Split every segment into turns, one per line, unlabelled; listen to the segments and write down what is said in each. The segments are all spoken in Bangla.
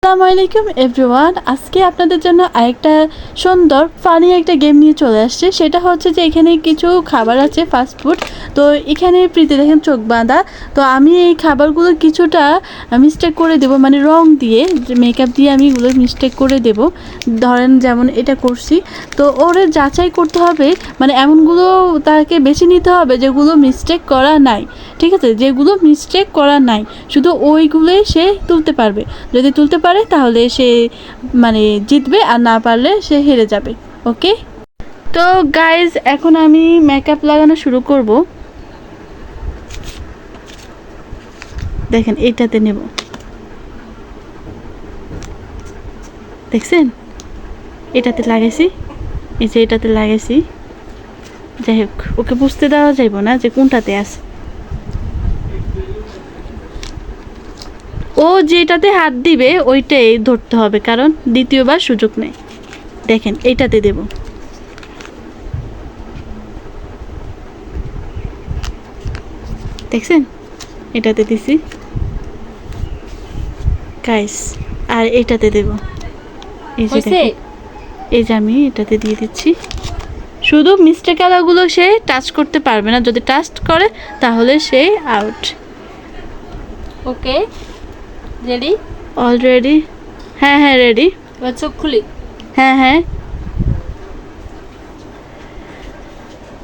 আসসালামু আলাইকুম এভরিওয়ান। আজকে আপনাদের জন্য আরেকটা সুন্দর ফানি একটা গেম নিয়ে চলে আসছে। সেটা হচ্ছে যে এখানে কিছু খাবার আছে, ফাস্ট ফুড। তো এখানে প্রীতি দেখেন চোখ বাঁধা। তো আমি এই খাবারগুলো কিছুটা মিস্টেক করে দেব, মানে রং দিয়ে মেকআপ দিয়ে আমি এগুলো মিস্টেক করে দেব। ধরেন যেমন এটা করছি, তো ওরে যাচাই করতে হবে, মানে এমনগুলো তাকে বেছে নিতে হবে যেগুলো মিস্টেক করা নাই। ঠিক আছে, যেগুলো মিস্টেক করা নাই শুধু ওইগুলোই সে তুলতে পারবে। যদি তুলতে পারে তাহলে সে মানে জিতবে, আর না পারলে সে হেরে যাবে। ওকে, তো গাইজ এখন আমি মেকআপ লাগানো শুরু করব। দেখেন এটাতে নেব, দেখছেন এটাতে লাগাইছি, এই যে এটাতে লাগাইছি। যাই হোক, ওকে বুঝতে দেওয়া যাইব না যে কোনটাতে আছে। ও যেটাতে হাত দিবে ওইটাই ধরতে হবে, কারণ দ্বিতীয়বার সুযোগ নেই। দেখেন এইটাতে দেব, দেখছেন এটাতে দিছি গাইস। আর এইটাতে দেব, এই যে দেখেন, এই যে আমি এটাতে দিয়ে দিচ্ছি। শুধু মিস্টেক আলাগুলো সে টাচ করতে পারবে না, যদি টাচ করে তাহলে সে আউট।
ওকে, রেডি?
অলরেডি, হ্যাঁ হ্যাঁ রেডি।
এবার চোখ খুলি।
হ্যাঁ হ্যাঁ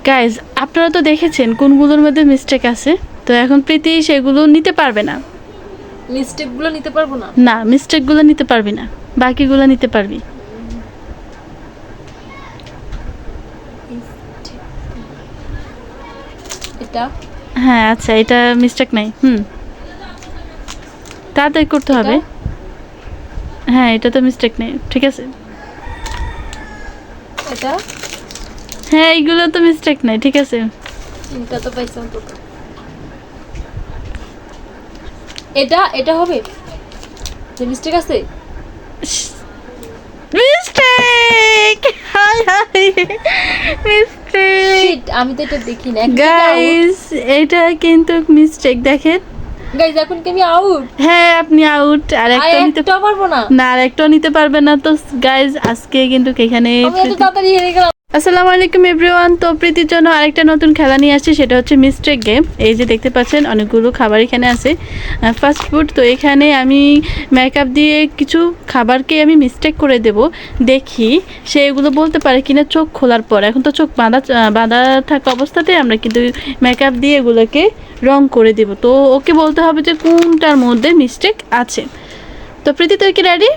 গাইজ, আপনারা তো দেখেছেন কোনগুলোর মধ্যে মিস্টেক আছে। তো এখন প্রীতি সেগুলো নিতে পারবে না।
মিস্টেকগুলো নিতে পারবো না?
না, মিস্টেকগুলো নিতে পারবি না, বাকিগুলো নিতে পারবি।
এটা
হ্যাঁ আচ্ছা, এটা মিস্টেক নাই। তাড়াতাড়ি করতে হবে। হ্যাঁ এটা তো মিস্টেক নেই, ঠিক আছে।
এটা
হ্যাঁ এইগুলো তো মিস্টেক নাই, ঠিক আছে।
এটা তো পাইছিলাম তো। এটা এটা হবে যে মিস্টেক আছে?
মিস্টেক, হাই হাই মিস্টেক।
শিট, আমি তো এটা দেখি না
গাইস এটা কিন্তু মিস্টেক, দেখেন
গাইস। এখন কি আমি আউট?
হ্যাঁ আপনি আউট। আর একটা নিতে
পারবো না।
না, আর একটাও নিতে পারবে না। তো গাইজ আজকে কিন্তু এখানে
আমি এত তাড়াতাড়ি হেরে গেলাম।
আসসালামু আলাইকুম এভরিওয়ান। তো প্রীতির জন্য আরেকটা নতুন খেলা নিয়ে আসছি, সেটা হচ্ছে মিস্টেক গেম। এই যে দেখতে পাচ্ছেন অনেকগুলো খাবার এখানে আছে, ফাস্ট ফুড। তো এখানে আমি মেকআপ দিয়ে কিছু খাবারকে আমি মিস্টেক করে দেব, দেখি সে এগুলো বলতে পারে কিনা চোখ খোলার পর। এখন তো চোখ বাঁধা থাকা অবস্থাতে আমরা কিন্তু মেকআপ দিয়ে এগুলোকে রং করে দেব। তো ওকে বলতে হবে যে কোনটার মধ্যে মিস্টেক আছে। তো প্রীতি তুই কি রেডি?